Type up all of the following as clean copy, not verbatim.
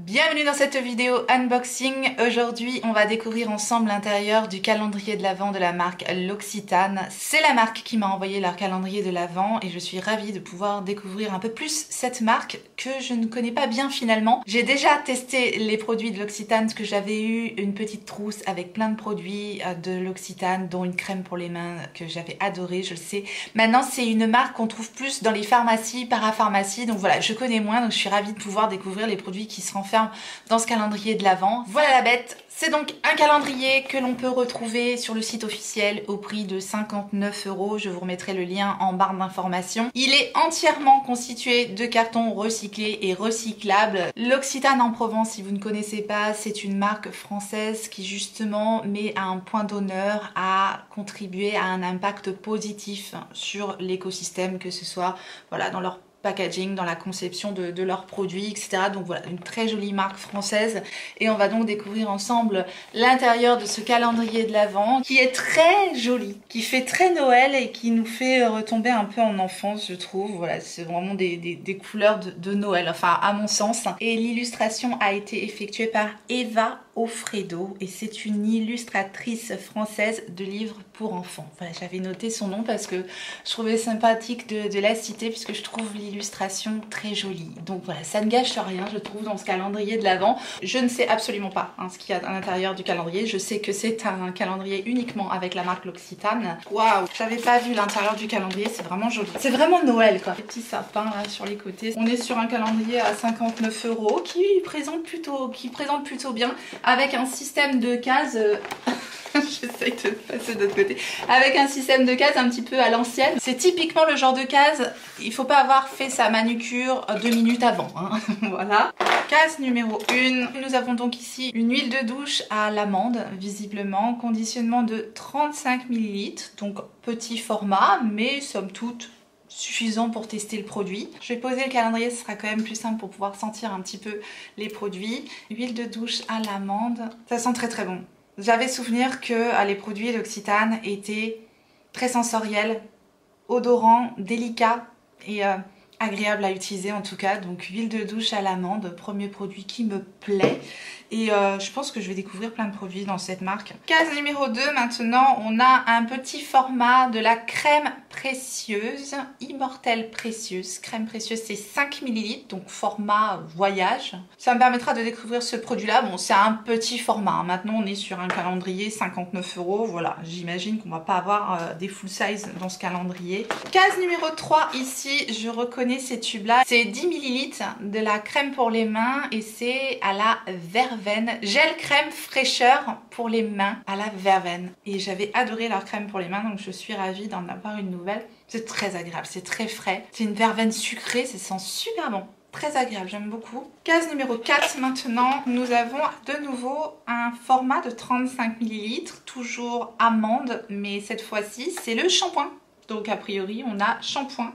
Bienvenue dans cette vidéo unboxing. Aujourd'hui, on va découvrir ensemble l'intérieur du calendrier de l'Avent de la marque L'Occitane. C'est la marque qui m'a envoyé leur calendrier de l'Avent et je suis ravie de pouvoir découvrir un peu plus cette marque que je ne connais pas bien finalement. J'ai déjà testé les produits de L'Occitane parce que j'avais eu une petite trousse avec plein de produits de L'Occitane, dont une crème pour les mains que j'avais adorée, je le sais. Maintenant, c'est une marque qu'on trouve plus dans les pharmacies, parapharmacies, donc voilà, je connais moins, donc je suis ravie de pouvoir découvrir les produits qui seront ferme dans ce calendrier de l'Avent. Voilà la bête. C'est donc un calendrier que l'on peut retrouver sur le site officiel au prix de 59 €. Je vous remettrai le lien en barre d'informations. Il est entièrement constitué de cartons recyclés et recyclables. L'Occitane en Provence, si vous ne connaissez pas, c'est une marque française qui justement met un point d'honneur à contribuer à un impact positif sur l'écosystème, que ce soit voilà, dans leur packaging, dans la conception de leurs produits, etc. Donc voilà, une très jolie marque française. Et on va donc découvrir ensemble l'intérieur de ce calendrier de l'Avent qui est très joli, qui fait très Noël et qui nous fait retomber un peu en enfance, je trouve. Voilà, c'est vraiment des couleurs de Noël, enfin à mon sens. Et l'illustration a été effectuée par Eva Offredo et c'est une illustratrice française de livres pour enfants. Voilà, j'avais noté son nom parce que je trouvais sympathique de la citer puisque je trouve l'illustration très jolie. Donc voilà, ça ne gâche rien, je trouve, dans ce calendrier de l'Avent. Je ne sais absolument pas ce qu'il y a à l'intérieur du calendrier. Je sais que c'est un calendrier uniquement avec la marque L'Occitane. Waouh, j'avais pas vu l'intérieur du calendrier, c'est vraiment joli. C'est vraiment Noël quoi. Les petits sapins là sur les côtés. On est sur un calendrier à 59 € qui présente plutôt bien, avec un système de cases. J'essaye de passer de l'autre côté. Avec un système de cases un petit peu à l'ancienne. C'est typiquement le genre de case, il faut pas avoir fait sa manucure 2 minutes avant. Voilà. Case numéro 1. Nous avons donc ici une huile de douche à l'amande, visiblement. Conditionnement de 35 ml. Donc petit format, mais somme toute suffisant pour tester le produit. Je vais poser le calendrier, ce sera quand même plus simple pour pouvoir sentir un petit peu les produits. Huile de douche à l'amande. Ça sent très très bon. J'avais souvenir que les produits L'Occitane étaient très sensoriels, odorants, délicats et agréables à utiliser en tout cas. Donc huile de douche à l'amande, premier produit qui me plaît. Et je pense que je vais découvrir plein de produits dans cette marque. Case numéro 2, maintenant, on a un petit format de la crème précieuse, Immortelle précieuse. Crème précieuse, c'est 5 ml, donc format voyage. Ça me permettra de découvrir ce produit-là. Bon, c'est un petit format. Maintenant, on est sur un calendrier 59 €. Voilà, j'imagine qu'on va pas avoir des full size dans ce calendrier. Case numéro 3, ici, je reconnais ces tubes-là. C'est 10 ml de la crème pour les mains et c'est à la verveine. Gel crème fraîcheur pour les mains à la verveine. Et j'avais adoré leur crème pour les mains, donc je suis ravie d'en avoir une nouvelle. C'est très agréable, c'est très frais. C'est une verveine sucrée, ça sent super bon. Très agréable, j'aime beaucoup. Case numéro 4 maintenant, nous avons de nouveau un format de 35 ml, toujours amande, mais cette fois-ci c'est le shampoing. Donc a priori on a shampoing.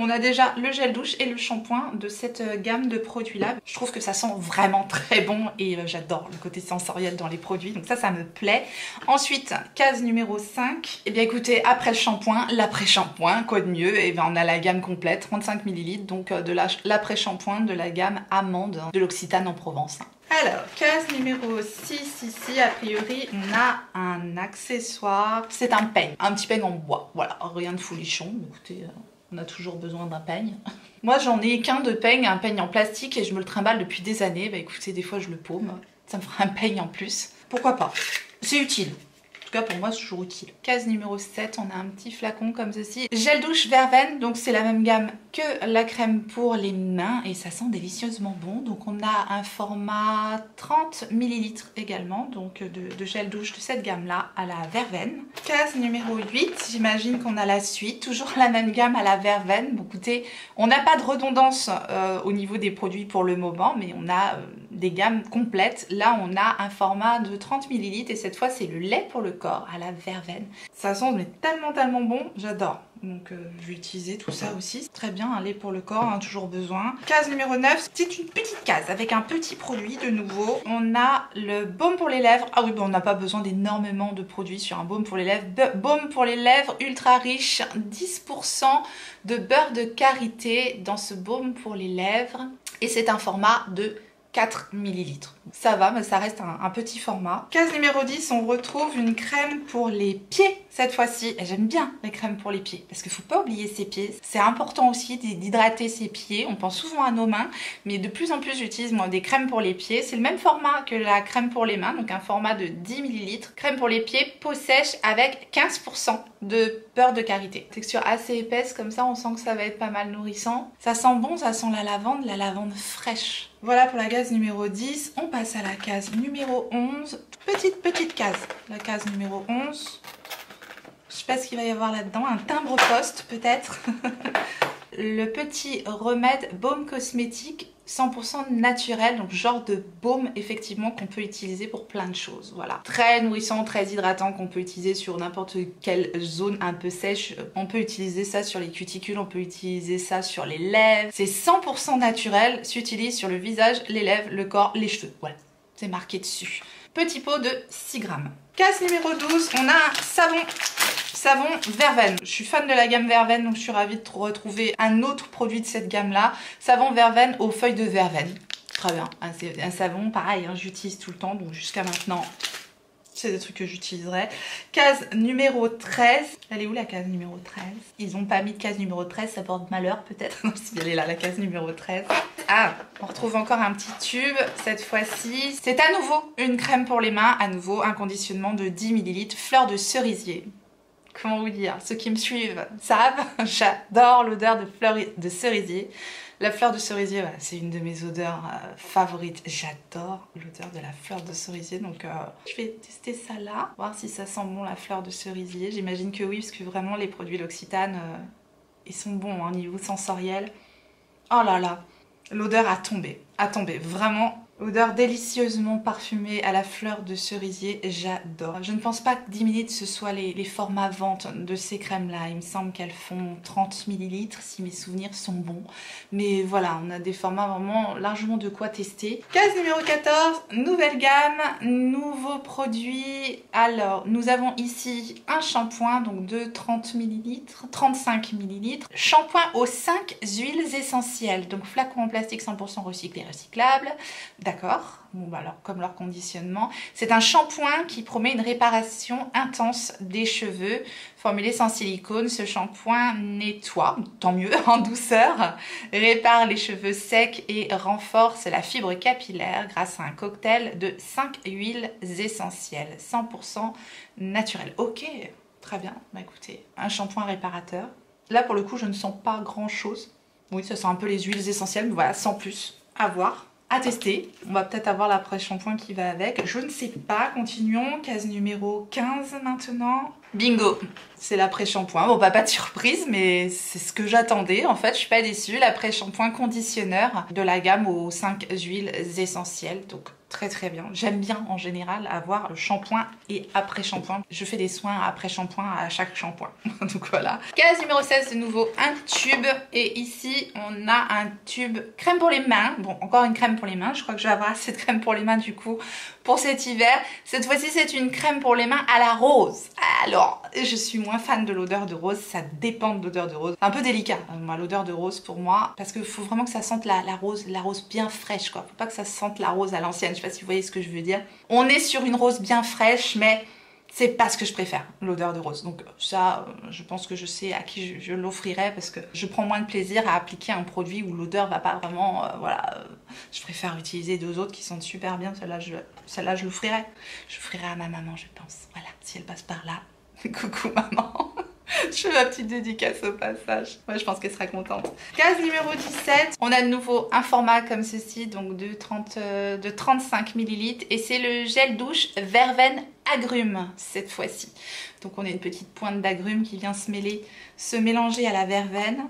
On a déjà le gel douche et le shampoing de cette gamme de produits là. Je trouve que ça sent vraiment très bon et j'adore le côté sensoriel dans les produits. Donc ça me plaît. Ensuite, case numéro 5. Et bien écoutez, après le shampoing, l'après-shampoing, quoi de mieux? Et bien on a la gamme complète, 35 ml, donc de l'après-shampoing de la gamme amande de l'Occitane en Provence. Alors, case numéro 6, ici, a priori, on a un accessoire. C'est un peigne, un petit peigne en bois. Voilà, rien de folichon, écoutez... On a toujours besoin d'un peigne. Moi, j'en ai qu'un de peigne, un peigne en plastique et je me le trimballe depuis des années. Bah écoutez, des fois je le paume. Ça me fera un peigne en plus. Pourquoi pas? C'est utile. En tout cas, pour moi, c'est toujours utile. Case numéro 7, on a un petit flacon comme ceci. Gel douche verveine, donc c'est la même gamme que la crème pour les mains et ça sent délicieusement bon. Donc on a un format 30 ml également, donc de gel douche de cette gamme-là à la verveine. Case numéro 8, j'imagine qu'on a la suite, toujours la même gamme à la verveine. Bon, écoutez, on n'a pas de redondance au niveau des produits pour le moment, mais on a des gammes complètes. Là, on a un format de 30 ml et cette fois, c'est le lait pour le corps à la verveine. Ça sent mais tellement bon, j'adore. Donc je vais utiliser tout ça aussi. Très bien, un lait pour le corps, toujours besoin. Case numéro 9, c'est une petite case avec un petit produit de nouveau. On a le baume pour les lèvres. Ah oui, bon, on n'a pas besoin d'énormément de produits sur un baume pour les lèvres. Baume pour les lèvres ultra riche, 10% de beurre de karité dans ce baume pour les lèvres. Et c'est un format de 4 ml. Ça va, mais ça reste un petit format. Case numéro 10, on retrouve une crème pour les pieds cette fois-ci. J'aime bien les crèmes pour les pieds parce qu'il ne faut pas oublier ses pieds. C'est important aussi d'hydrater ses pieds. On pense souvent à nos mains, mais de plus en plus j'utilise moi des crèmes pour les pieds. C'est le même format que la crème pour les mains, donc un format de 10 ml. Crème pour les pieds, peau sèche avec 15% de beurre de karité. Texture assez épaisse comme ça, on sent que ça va être pas mal nourrissant. Ça sent bon, ça sent la lavande fraîche. Voilà pour la case numéro 10. On passe à la case numéro 11. Petite case. La case numéro 11. Je sais pas ce qu'il va y avoir là-dedans. Un timbre-poste peut-être. Le petit remède baume cosmétique 100% naturel, donc genre de baume effectivement qu'on peut utiliser pour plein de choses, voilà. Très nourrissant, très hydratant, qu'on peut utiliser sur n'importe quelle zone un peu sèche. On peut utiliser ça sur les cuticules, on peut utiliser ça sur les lèvres. C'est 100% naturel, s'utilise sur le visage, les lèvres, le corps, les cheveux, voilà. C'est marqué dessus. Petit pot de 6 grammes. Case numéro 12, on a un savon Verveine. Je suis fan de la gamme Verveine, donc je suis ravie de retrouver un autre produit de cette gamme-là. Savon Verveine aux feuilles de verveine. Très bien. C'est un savon, pareil, hein, j'utilise tout le temps, donc jusqu'à maintenant, c'est des trucs que j'utiliserai. Case numéro 13. Elle est où la case numéro 13? Ils n'ont pas mis de case numéro 13, ça porte malheur peut-être. Non, si elle est là, la case numéro 13. Ah, on retrouve encore un petit tube, cette fois-ci. C'est à nouveau une crème pour les mains, à nouveau un conditionnement de 10 ml, fleur de cerisier. Comment vous dire, ceux qui me suivent savent, j'adore l'odeur de fleur de cerisier. La fleur de cerisier, voilà, c'est une de mes odeurs favorites. J'adore l'odeur de la fleur de cerisier, donc je vais tester ça là, voir si ça sent bon la fleur de cerisier. J'imagine que oui, parce que vraiment les produits L'Occitane, ils sont bons au niveau sensoriel. Oh là là, l'odeur a tombé, vraiment. Odeur délicieusement parfumée à la fleur de cerisier, j'adore. Je ne pense pas que 10 ml ce soit les formats vente de ces crèmes-là. Il me semble qu'elles font 30 ml si mes souvenirs sont bons. Mais voilà, on a des formats vraiment largement de quoi tester. Case numéro 14, nouvelle gamme, nouveau produit. Alors, nous avons ici un shampoing, donc de 30 ml, 35 ml. Shampoing aux 5 huiles essentielles, donc flacon en plastique 100% recyclé, recyclable. D'accord, bon bah alors comme leur conditionnement. C'est un shampoing qui promet une réparation intense des cheveux. Formulé sans silicone, ce shampoing nettoie, tant mieux, en douceur, répare les cheveux secs et renforce la fibre capillaire grâce à un cocktail de 5 huiles essentielles, 100% naturelles. Ok, très bien, bah écoutez, un shampoing réparateur. Là pour le coup je ne sens pas grand chose. Oui, ça sent un peu les huiles essentielles, mais voilà, sans plus, à voir. À tester, on va peut-être avoir l'après-shampoing qui va avec, je ne sais pas, continuons, case numéro 15 maintenant. Bingo, c'est l'après-shampoing, bon bah pas de surprise mais c'est ce que j'attendais en fait, je suis pas déçue, l'après-shampoing conditionneur de la gamme aux 5 huiles essentielles, donc très bien. J'aime bien en général avoir le shampoing et après-shampoing. Je fais des soins après-shampoing à chaque shampoing. Donc voilà. Case numéro 16 de nouveau, un tube. Et ici on a un tube crème pour les mains. Bon, encore une crème pour les mains. Je crois que je vais avoir assez de crème pour les mains du coup pour cet hiver. Cette fois-ci c'est une crème pour les mains à la rose. Alors, je suis moins fan de l'odeur de rose. Ça dépend de l'odeur de rose. C'est un peu délicat, l'odeur de rose pour moi. Parce qu'il faut vraiment que ça sente la rose bien fraîche quoi. Faut pas que ça sente la rose à l'ancienne. Je sais pas si vous voyez ce que je veux dire. On est sur une rose bien fraîche, mais c'est pas ce que je préfère, l'odeur de rose. Donc ça, je pense que je sais à qui je l'offrirai parce que je prends moins de plaisir à appliquer un produit où l'odeur va pas vraiment... voilà, je préfère utiliser deux autres qui sentent super bien. Celle-là, je l'offrirai. Je l'offrirai à ma maman, je pense. Voilà, si elle passe par là. Coucou maman. Je fais ma petite dédicace au passage. Ouais, je pense qu'elle sera contente. Case numéro 17. On a de nouveau un format comme ceci, donc de 35 ml. Et c'est le gel douche Verveine agrumes cette fois-ci. Donc on a une petite pointe d'agrumes qui vient se mélanger à la verveine.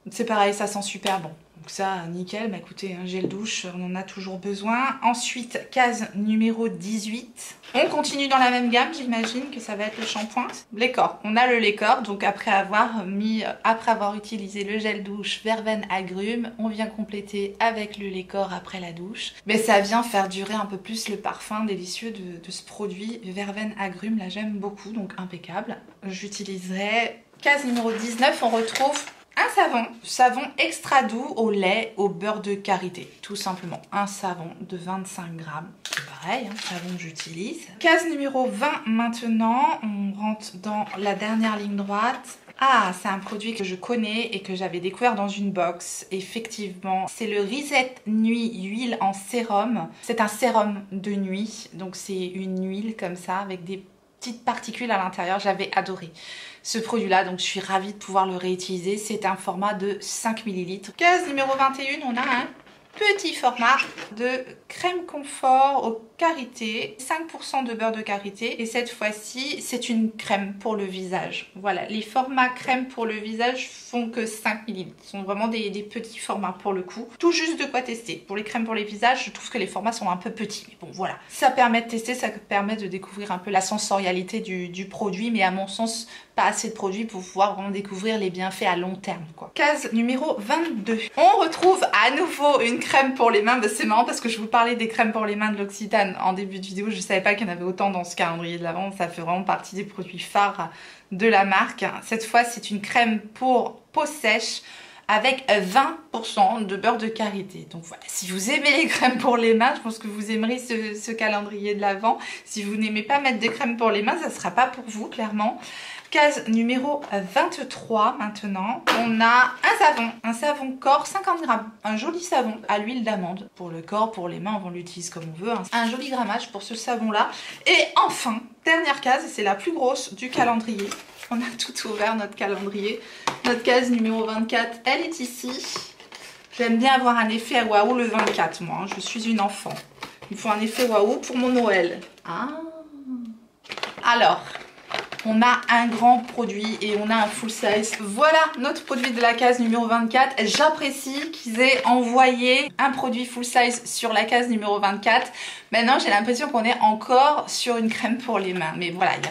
C'est pareil, ça sent super bon. Donc ça, nickel. Bah écoutez, un gel douche, on en a toujours besoin. Ensuite, case numéro 18. On continue dans la même gamme, j'imagine que ça va être le shampoing. Lécor. On a le Lécor, donc après avoir utilisé le gel douche Verveine agrumes, on vient compléter avec le Lécor après la douche. Mais ça vient faire durer un peu plus le parfum délicieux de ce produit Verveine agrumes. Là, j'aime beaucoup, donc impeccable. J'utiliserai... Case numéro 19, on retrouve un savon extra doux au lait, au beurre de karité, tout simplement. Un savon de 25 grammes, c'est pareil, hein, savon que j'utilise. Case numéro 20 maintenant, on rentre dans la dernière ligne droite. Ah, c'est un produit que je connais et que j'avais découvert dans une box. Effectivement, c'est le Reset Nuit Huile en sérum. C'est un sérum de nuit, donc c'est une huile comme ça avec des petites particules à l'intérieur. J'avais adoré ce produit-là, donc je suis ravie de pouvoir le réutiliser. C'est un format de 5 ml. Case numéro 21, on a un petit format de crème confort au karité, 5% de beurre de karité, et cette fois-ci c'est une crème pour le visage. Voilà, les formats crème pour le visage font que 5 ml, ce sont vraiment des petits formats pour le coup, tout juste de quoi tester. Pour les crèmes pour les visages, je trouve que les formats sont un peu petits, mais bon voilà, ça permet de tester, ça permet de découvrir un peu la sensorialité du produit, mais à mon sens pas assez de produits pour pouvoir vraiment découvrir les bienfaits à long terme quoi. Case numéro 22, on retrouve à nouveau une crème pour les mains. Bah, c'est marrant parce que je vous parlais des crèmes pour les mains de l'Occitane en début de vidéo, je savais pas qu'il y en avait autant dans ce calendrier de l'Avent, ça fait vraiment partie des produits phares de la marque. Cette fois c'est une crème pour peau sèche avec 20% de beurre de karité. Donc voilà, si vous aimez les crèmes pour les mains, je pense que vous aimerez ce calendrier de l'Avent. Si vous n'aimez pas mettre des crèmes pour les mains, ça ne sera pas pour vous clairement. Case numéro 23 maintenant, on a un savon corps 50 grammes, un joli savon à l'huile d'amande. Pour le corps, pour les mains, on l'utilise comme on veut, hein. Un joli grammage pour ce savon là. Et enfin, dernière case, c'est la plus grosse du calendrier. On a tout ouvert notre calendrier. Notre case numéro 24, elle est ici. J'aime bien avoir un effet waouh le 24 moi, hein. Je suis une enfant. Il me faut un effet waouh pour mon Noël. Ah. Alors, on a un grand produit et on a un full size. Voilà notre produit de la case numéro 24. J'apprécie qu'ils aient envoyé un produit full size sur la case numéro 24. Maintenant, j'ai l'impression qu'on est encore sur une crème pour les mains. Mais voilà, il n'y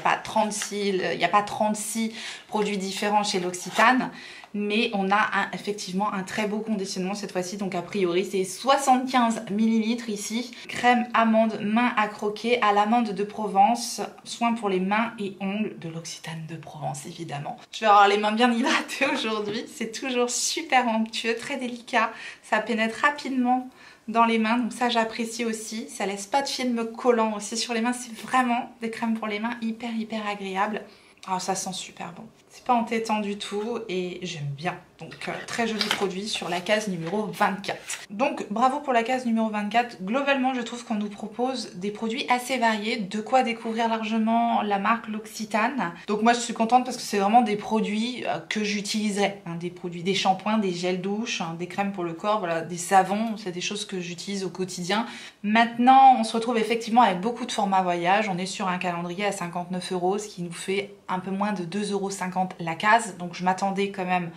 a pas 36 produits différents chez l'Occitane. Mais on a effectivement un très beau conditionnement cette fois-ci. Donc a priori, c'est 75 ml ici. Crème amande main à croquer à l'amande de Provence. Soin pour les mains et ongles de l'Occitane de Provence, évidemment. Je vais avoir les mains bien hydratées aujourd'hui. C'est toujours super onctueux, très délicat. Ça pénètre rapidement dans les mains, donc ça j'apprécie aussi. Ça laisse pas de film collant aussi sur les mains. C'est vraiment des crèmes pour les mains hyper agréables. Oh, ça sent super bon. C'est pas entêtant du tout et j'aime bien. Donc très joli produit sur la case numéro 24. Donc bravo pour la case numéro 24. Globalement, je trouve qu'on nous propose des produits assez variés, de quoi découvrir largement la marque l'Occitane. Donc moi je suis contente parce que c'est vraiment des produits que j'utiliserai. Hein, des produits, des shampoings, des gels douche, hein, des crèmes pour le corps, voilà, des savons, c'est des choses que j'utilise au quotidien. Maintenant, on se retrouve effectivement avec beaucoup de formats voyage. On est sur un calendrier à 59 €, ce qui nous fait un peu moins de 2,50 € la case. Donc je m'attendais quand même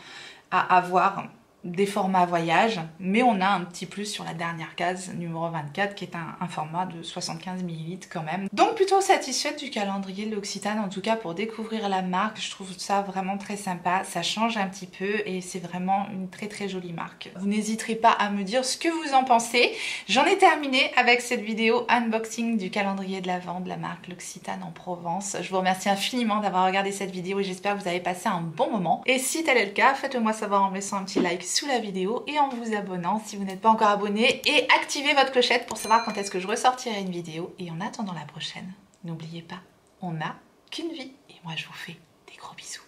à avoir des formats voyage, mais on a un petit plus sur la dernière case numéro 24 qui est un format de 75 ml quand même. Donc plutôt satisfaite du calendrier de l'Occitane, en tout cas pour découvrir la marque. Je trouve ça vraiment très sympa, ça change un petit peu et c'est vraiment une très jolie marque. Vous n'hésiterez pas à me dire ce que vous en pensez. J'en ai terminé avec cette vidéo unboxing du calendrier de l'Avent de la marque l'Occitane en Provence. Je vous remercie infiniment d'avoir regardé cette vidéo et j'espère que vous avez passé un bon moment. Et si tel est le cas, faites-le moi savoir en laissant un petit like sous la vidéo et en vous abonnant si vous n'êtes pas encore abonné, et activez votre clochette pour savoir quand est-ce que je ressortirai une vidéo. Et en attendant la prochaine, n'oubliez pas, on n'a qu'une vie et moi je vous fais des gros bisous.